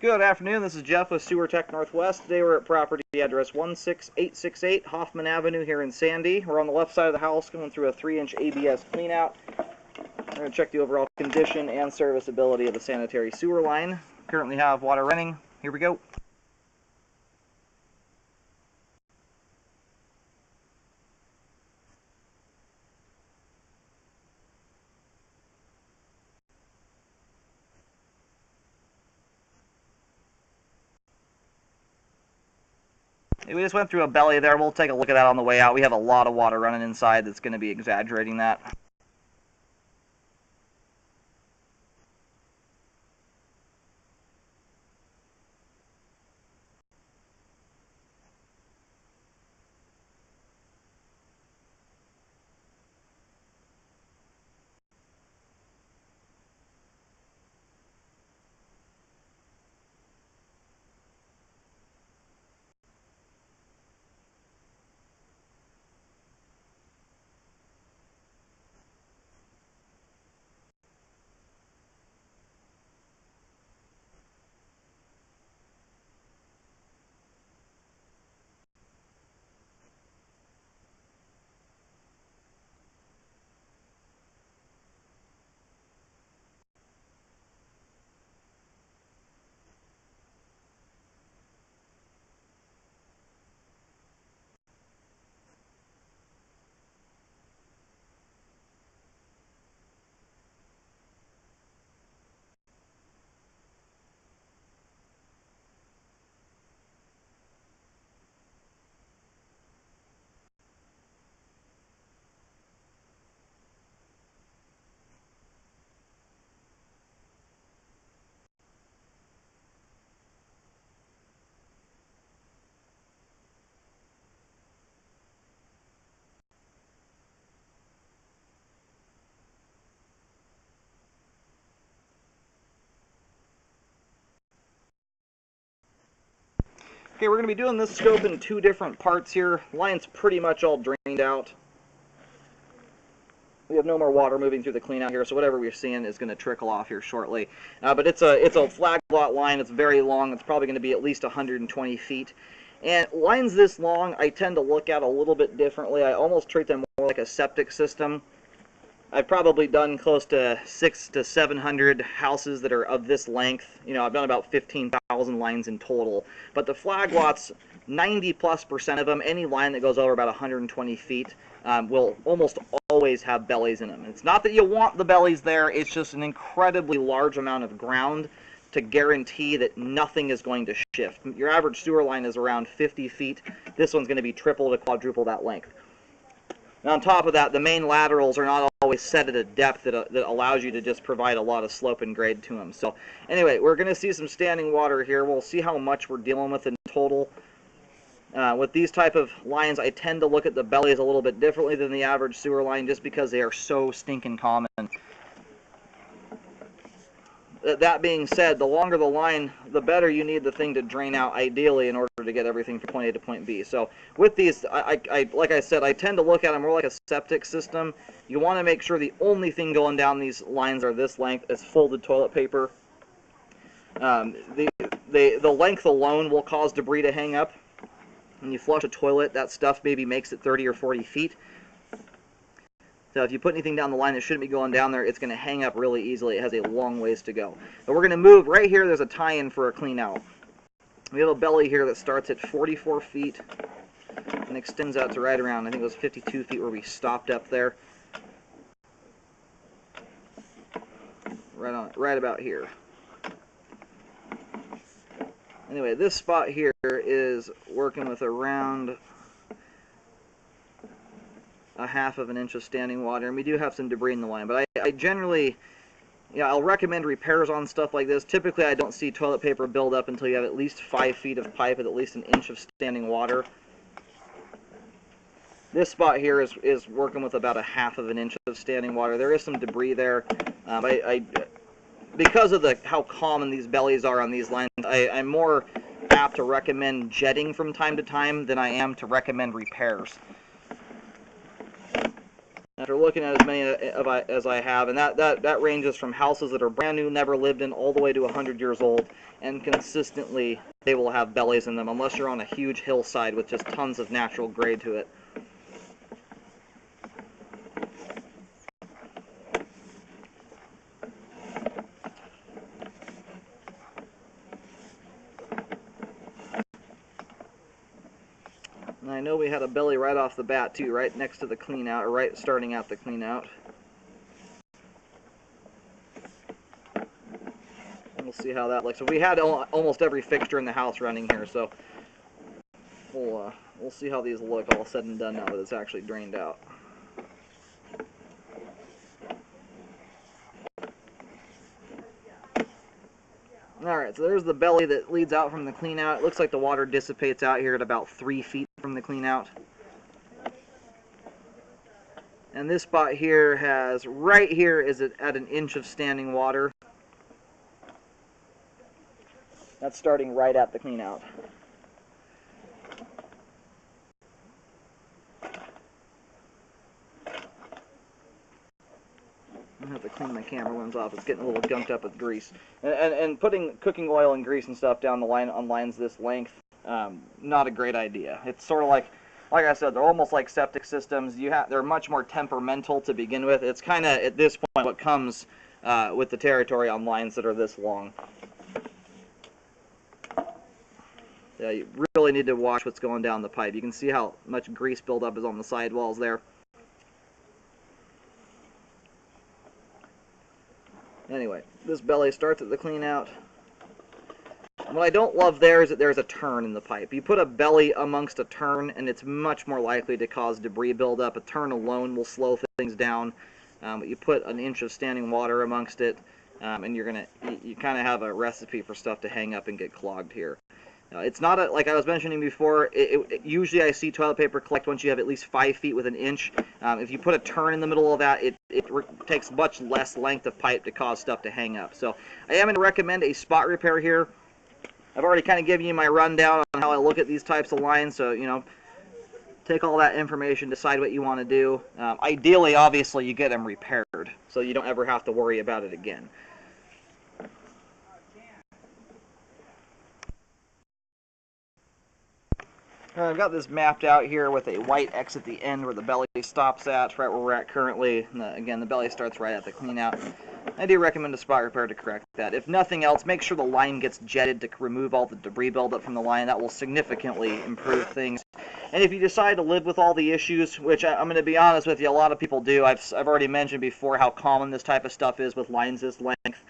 Good afternoon, this is Jeff with Sewer Tech Northwest. Today we're at property address 16868 Hoffman Avenue here in Sandy. We're on the left side of the house going through a 3-inch ABS cleanout. We're going to check the overall condition and serviceability of the sanitary sewer line. Currently have water running. Here we go. We just went through a belly there. We'll take a look at that on the way out. We have a lot of water running inside that's going to be exaggerating that. Okay, we're going to be doing this scope in two different parts here. Line's pretty much all drained out. We have no more water moving through the clean out here, so whatever we're seeing is going to trickle off here shortly. But it's a flag lot line. It's very long. It's probably going to be at least 120 feet. And lines this long, I tend to look at a little bit differently. I almost treat them more like a septic system. I've probably done close to 600 to 700 houses that are of this length. You know, I've done about 15,000 lines in total. But the flag lots, 90+% of them, any line that goes over about 120 feet, will almost always have bellies in them. It's not that you want the bellies there, it's just an incredibly large amount of ground to guarantee that nothing is going to shift. Your average sewer line is around 50 feet. This one's going to be triple to quadruple that length. And on top of that, the main laterals are not always set at a depth that allows you to just provide a lot of slope and grade to them. So anyway, we're going to see some standing water here. We'll see how much we're dealing with in total. With these type of lines, I tend to look at the bellies a little bit differently than the average sewer line just because they are so stinking common. That being said, the longer the line, the better you need the thing to drain out, ideally, in order to get everything from point A to point B. So with these, like I said, I tend to look at them more like a septic system. You want to make sure the only thing going down these lines are this length. It's folded toilet paper. The length alone will cause debris to hang up. When you flush a toilet, that stuff maybe makes it 30 or 40 feet. So if you put anything down the line that shouldn't be going down there, it's going to hang up really easily. It has a long ways to go. But we're going to move right here. There's a tie-in for a clean out. We have a belly here that starts at 44 feet and extends out to right around, I think it was 52 feet where we stopped up there. Right about here. Anyway, this spot here is working with around a half of an inch of standing water, and we do have some debris in the line. But I generally, I'll recommend repairs on stuff like this. Typically, I don't see toilet paper build up until you have at least 5 feet of pipe at least an inch of standing water. This spot here is working with about a half of an inch of standing water. There is some debris there. Because of how common these bellies are on these lines, I'm more apt to recommend jetting from time to time than I am to recommend repairs. after looking at as many as I have, and that ranges from houses that are brand new, never lived in, all the way to 100 years old, and consistently they will have bellies in them, unless you're on a huge hillside with just tons of natural grade to it. And I know we had a belly right off the bat too, right next to the clean out, or right starting out the clean out. We'll see how that looks. So we had almost every fixture in the house running here, so we'll see how these look all said and done now that it's actually drained out. Alright, so there's the belly that leads out from the clean out. It looks like the water dissipates out here at about 3 feet from the clean out. And this spot here has, right here is at 1 inch of standing water. That's starting right at the clean out. I have to clean my camera lens off. It's getting a little gunked up with grease. And putting cooking oil and grease and stuff down the line on lines this length, not a great idea. It's sort of like I said, they're almost like septic systems. They're much more temperamental to begin with. It's kind of, at this point, what comes with the territory on lines that are this long. Yeah, you really need to watch what's going down the pipe. You can see how much grease buildup is on the sidewalls there. Anyway, this belly starts at the clean out. What I don't love there is that there's a turn in the pipe. You put a belly amongst a turn, and it's much more likely to cause debris buildup. A turn alone will slow things down. But you put 1 inch of standing water amongst it, and you kind of have a recipe for stuff to hang up and get clogged here. It's not like I was mentioning before. Usually I see toilet paper collect once you have at least 5 feet with 1 inch. If you put a turn in the middle of that, it takes much less length of pipe to cause stuff to hang up. So I am going to recommend a spot repair here. I've already kind of given you my rundown on how I look at these types of lines. So, you know, take all that information, decide what you want to do. Ideally, obviously, you get them repaired so you don't ever have to worry about it again. I've got this mapped out here with a white X at the end where the belly stops at, right where we're at currently. Again, the belly starts right at the clean out. I do recommend a spot repair to correct that. If nothing else, make sure the line gets jetted to remove all the debris buildup from the line. That will significantly improve things. And if you decide to live with all the issues, which I'm going to be honest with you, a lot of people do. I've already mentioned before how common this type of stuff is with lines this length.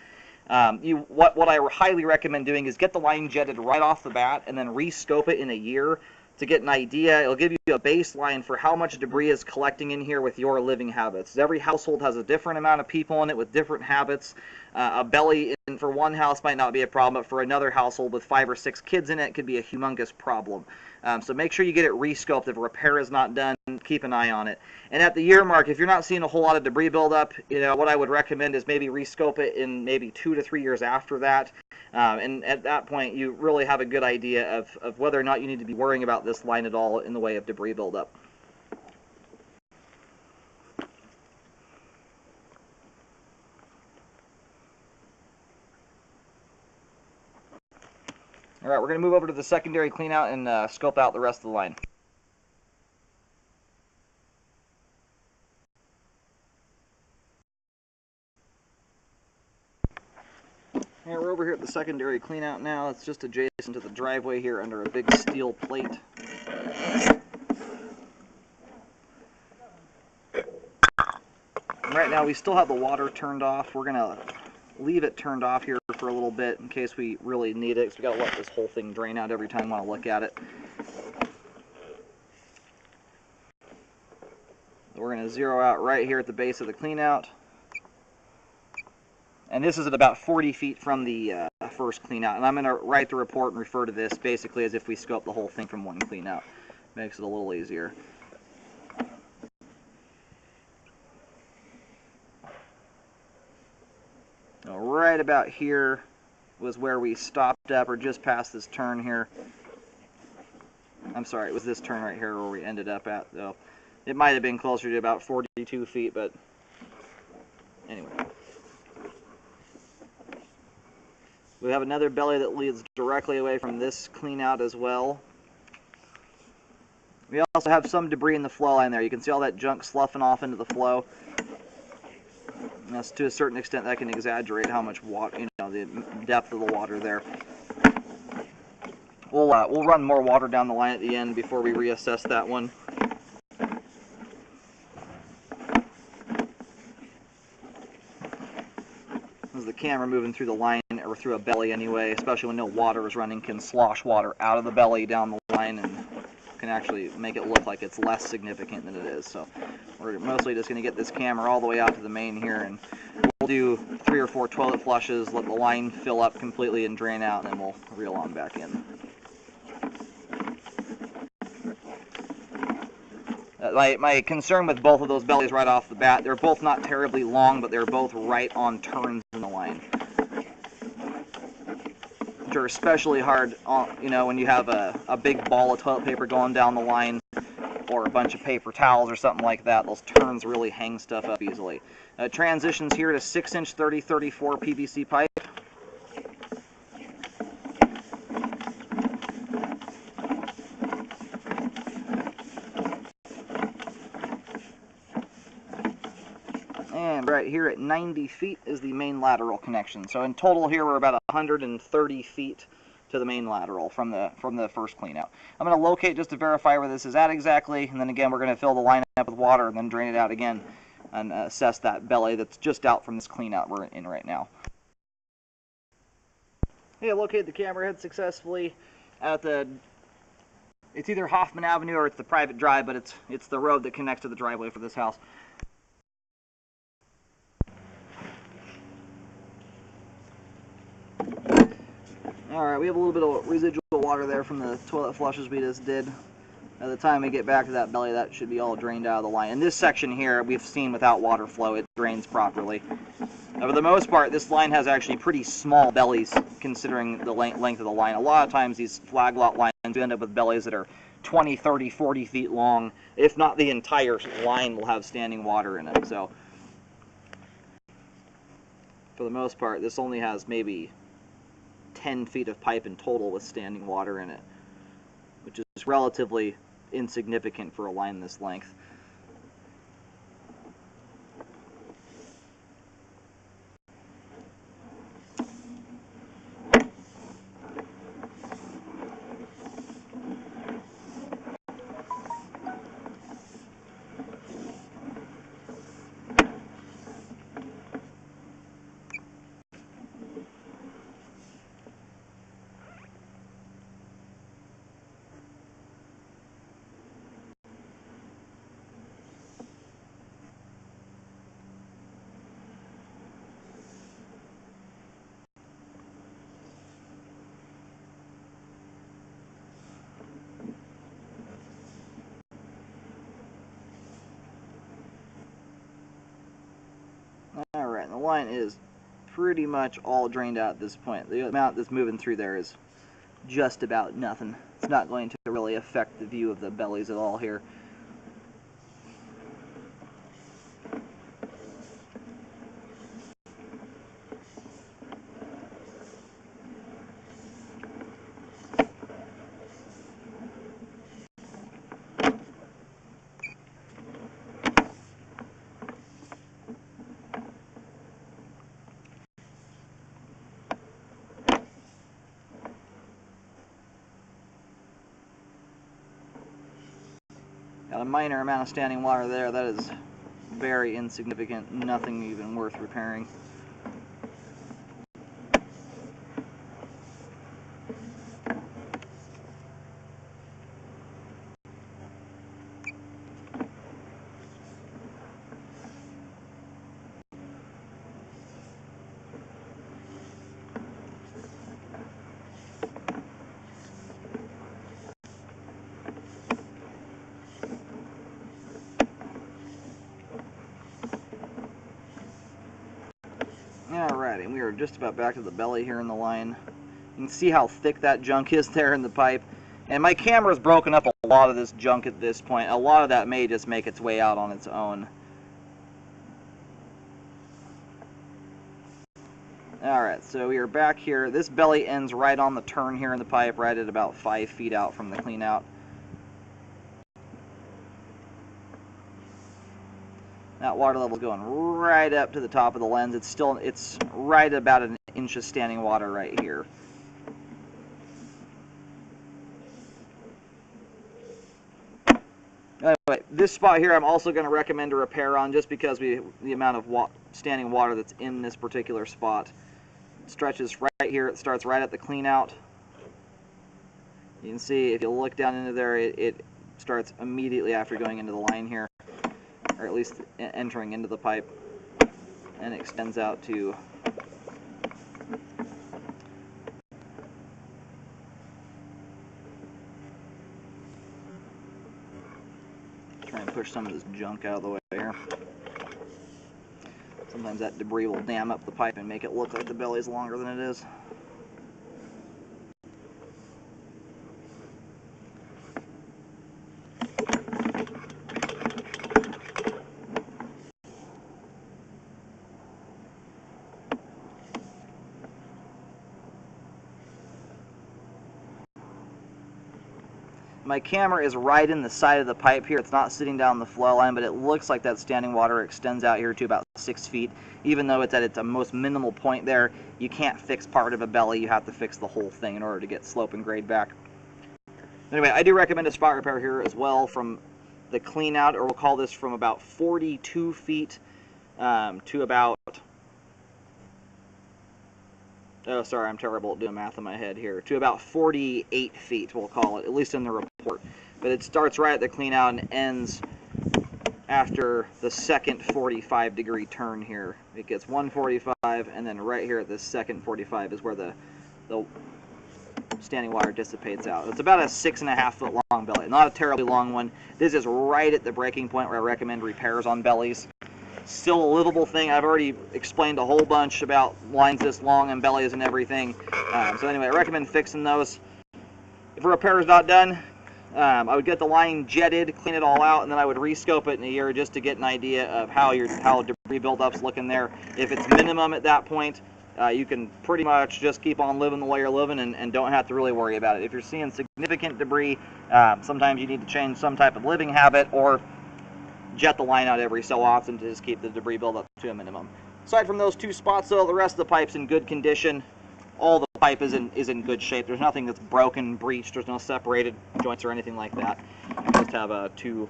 What I highly recommend doing is get the line jetted right off the bat and then re-scope it in a year to get an idea. It'll give you a baseline for how much debris is collecting in here with your living habits. Every household has a different amount of people in it with different habits. A belly for one house might not be a problem, but for another household with 5 or 6 kids in it could be a humongous problem. So make sure you get it re-scoped. If repair is not done, keep an eye on it. And at the year mark, if you're not seeing a whole lot of debris buildup, you know, what I would recommend is maybe re-scope it in maybe 2 to 3 years after that. And at that point, you really have a good idea of whether or not you need to be worrying about this line at all in the way of debris buildup. All right, we're going to move over to the secondary cleanout and scope out the rest of the line. Yeah, we're over here at the secondary cleanout now. It's just adjacent to the driveway here under a big steel plate. And right now we still have the water turned off. We're going to leave it turned off here for a little bit in case we really need it, because we got to let this whole thing drain out every time we want to look at it. We're going to zero out right here at the base of the cleanout. And this is at about 40 feet from the first cleanout. And I'm going to write the report and refer to this basically as if we scope the whole thing from one cleanout. Makes it a little easier. Now, right about here was where we stopped up, or just past this turn here. I'm sorry, it was this turn right here where we ended up at, though. It might have been closer to about 42 feet, but anyway. We have another belly that leads directly away from this cleanout as well. We also have some debris in the flow line there. You can see all that junk sloughing off into the flow. And that's, to a certain extent, that can exaggerate how much water, the depth of the water there. We'll run more water down the line at the end before we reassess that one. As the camera moving through the line, or through a belly anyway, especially when no water is running, can slosh water out of the belly down the line and can actually make it look like it's less significant than it is. So we're mostly just going to get this camera all the way out to the main here, and we'll do 3 or 4 toilet flushes, let the line fill up completely and drain out, and then we'll reel on back in. My concern with both of those bellies right off the bat, they're both not terribly long, but they're both right on turns in the line, which are especially hard, when you have a big ball of toilet paper going down the line, or a bunch of paper towels or something like that. Those turns really hang stuff up easily. Transitions here to 6-inch 30-34 PVC pipe. And right here at 90 feet is the main lateral connection. So in total here we're about 130 feet to the main lateral from the first clean out. I'm going to locate just to verify where this is at exactly, and then again we're going to fill the line up with water and then drain it out again and assess that belly that's just out from this clean out we're in right now. Okay, located the camera head successfully at it's either Hoffman Avenue or it's the private drive, but it's the road that connects to the driveway for this house. Alright, we have a little bit of residual water there from the toilet flushes we just did. By the time we get back to that belly, that should be all drained out of the line. In this section here, we've seen without water flow, it drains properly. For the most part, this line has actually pretty small bellies, considering the length of the line. A lot of times, these flag lot lines end up with bellies that are 20, 30, 40 feet long. If not, the entire line will have standing water in it. So, for the most part, this only has maybe 10 feet of pipe in total with standing water in it, which is relatively insignificant for a line this length. Alright, the line is pretty much all drained out at this point. The amount that's moving through there is just about nothing. It's not going to really affect the view of the bellies at all here. Got a minor amount of standing water there. That is very insignificant, nothing even worth repairing. Alrighty, and we are just about back to the belly here in the line. You can see how thick that junk is there in the pipe. And my camera's broken up a lot of this junk at this point. A lot of that may just make its way out on its own. Alright, so we are back here. This belly ends right on the turn here in the pipe, right at about 5 feet out from the clean out. That water level is going right up to the top of the lens. It's right about an inch of standing water right here. Anyway, this spot here I'm also going to recommend a repair on, just because the amount of standing water that's in this particular spot. It stretches right here. It starts right at the clean out. You can see if you look down into there, it starts immediately after going into the line here, or at least entering into the pipe, and it extends out to try and push some of this junk out of the way here. Sometimes that debris will dam up the pipe and make it look like the belly's longer than it is. My camera is right in the side of the pipe here. It's not sitting down the flow line, but it looks like that standing water extends out here to about 6 feet. Even though it's at its most minimal point there, you can't fix part of a belly. You have to fix the whole thing in order to get slope and grade back. Anyway, I do recommend a spot repair here as well from the clean out, or we'll call this from about 42 feet to about... Oh, sorry, I'm terrible at doing math in my head here. To about 48 feet, we'll call it, at least in the report. But it starts right at the clean out and ends after the second 45-degree turn here. It gets 145, and then right here at the second 45 is where the standing water dissipates out. It's about a 6.5-foot long belly. Not a terribly long one. This is right at the breaking point where I recommend repairs on bellies. Still a livable thing. I've already explained a whole bunch about lines this long and bellies and everything. So anyway, I recommend fixing those. If a repair is not done, I would get the line jetted, clean it all out, and then I would rescope it in a year just to get an idea of how debris buildup's looking there. If it's minimum at that point, you can pretty much just keep on living the way you're living and don't have to really worry about it. If you're seeing significant debris, sometimes you need to change some type of living habit or jet the line out every so often to just keep the debris buildup to a minimum. Aside from those two spots, though, the rest of the pipe's in good condition. All the pipe is in good shape. There's nothing that's broken, breached. There's no separated joints or anything like that. You just have two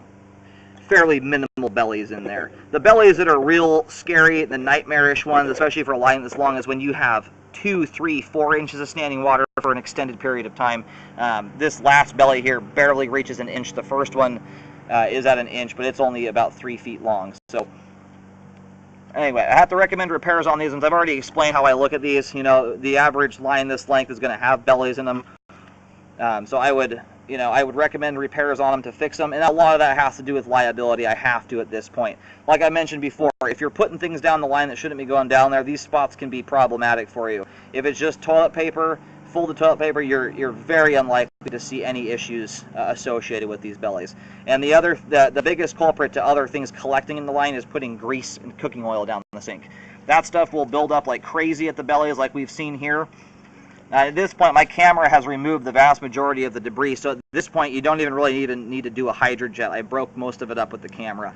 fairly minimal bellies in there. The bellies that are real scary, the nightmarish ones, especially for a line this long, is when you have 2, 3, 4 inches of standing water for an extended period of time. This last belly here barely reaches an inch. The first one is at an inch, but it's only about 3 feet long. So anyway, I have to recommend repairs on these ones. I've already explained how I look at these. You know, the average line this length is going to have bellies in them. So I would recommend repairs on them to fix them, and a lot of that has to do with liability. I have to at this point. Like I mentioned before, if you're putting things down the line that shouldn't be going down there, these spots can be problematic for you. If it's just toilet paper, folded toilet paper, you're very unlikely to see any issues associated with these bellies. And the biggest culprit to other things collecting in the line is putting grease and cooking oil down the sink. That stuff will build up like crazy at the bellies, like we've seen here. At this point, my camera has removed the vast majority of the debris, so at this point you don't even really need to do a HydroJet. I broke most of it up with the camera.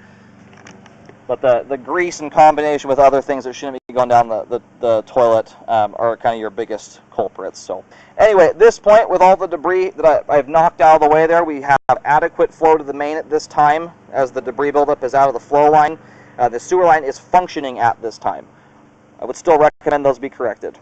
But the grease in combination with other things that shouldn't be going down the toilet are kind of your biggest culprits. So anyway, at this point, with all the debris that I've knocked out of the way there, we have adequate flow to the main at this time as the debris buildup is out of the flow line. The sewer line is functioning at this time. I would still recommend those be corrected.